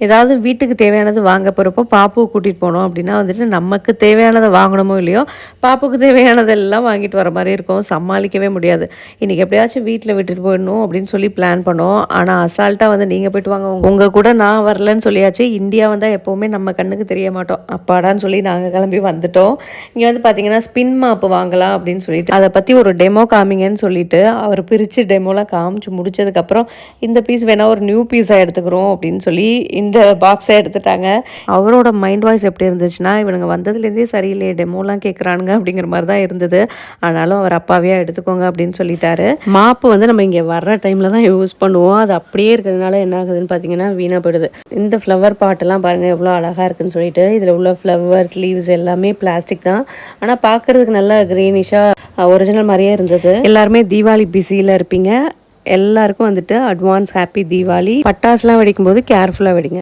ஏதாவது வீட்டுக்கு தேவையானது வாங்க போகிறப்போ பாப்புவை கூட்டிகிட்டு போனோம் அப்படின்னா வந்துட்டு நமக்கு தேவையானதை வாங்கணுமோ இல்லையோ பாப்புக்கு தேவையானதெல்லாம் வாங்கிட்டு வர மாதிரி இருக்கும். சமாளிக்கவே முடியாது. இன்றைக்கி எப்படியாச்சும் வீட்டில் விட்டுட்டு போயிடணும் அப்படின்னு சொல்லி பிளான் பண்ணோம். ஆனால் அசால்ட்டாக வந்து நீங்கள் போயிட்டு வாங்க உங்கள் கூட நான் வரலன்னு சொல்லியாச்சு. இந்தியா வந்தால் எப்போவுமே நம்ம கண்ணுக்கு தெரிய மாட்டோம். அப்பாடான்னு சொல்லி நாங்கள் கிளம்பி வந்துட்டோம். இங்கே வந்து பார்த்தீங்கன்னா ஸ்பின் மாப்பு வாங்கலாம் அப்படின்னு சொல்லிட்டு அதை பற்றி ஒரு டெமோ காமிங்கன்னு சொல்லிட்டு அவர் பிரித்து டெமோலாம் காமிச்சு முடிச்சதுக்கப்புறம் இந்த பீஸ் வேணால் ஒரு நியூ பீஸாக எடுத்துக்கிறோம் அப்படின்னு சொல்லி இந்த பாக்ஸை எடுத்துட்டாங்க. அவரோட மைண்ட் வாய்ஸ் எப்படி இருந்துச்சுன்னா, இவனுங்க வந்ததுலேருந்தே சரியில்லையே டெமோலாம் கேட்குறானுங்க அப்படிங்கிற மாதிரி தான் இருந்தது. ஆனாலும் அவர் அப்பாவே எடுத்துக்கோங்க அப்படின்னு சொல்லிட்டாரு. மாப்பு வந்து நம்ம இங்கே வர்ற டைமில் தான் யூஸ் பண்ணுவோம். அது அப்படியே இருக்கிறதுனால என்ன ஆகுதுன்னு பார்த்தீங்கன்னா வீணாக போயிடுது. இந்த ஃப்ளவர் பாட்டெல்லாம் பாருங்கள் எவ்வளோ அழகாக இருக்குன்னு சொல்லிட்டு இதில் உள்ள ஃப்ளவர்ஸ் லீவ்ஸ் எல்லாமே பிளாஸ்டிக் தான். ஆனால் பார்க்குறதுக்கு நல்லா க்ரீனிஷாக ஒரிஜினல் மாதிரியே இருந்தது. எல்லாருமே தீபாவளி பிஸியில் இருப்பீங்க. எல்லாருக்கும் வந்துட்டு அட்வான்ஸ் ஹாப்பி தீபாவளி. பட்டாசுலாம் வெடிக்கும் போது கேர்ஃபுல்லாக வெடிங்க.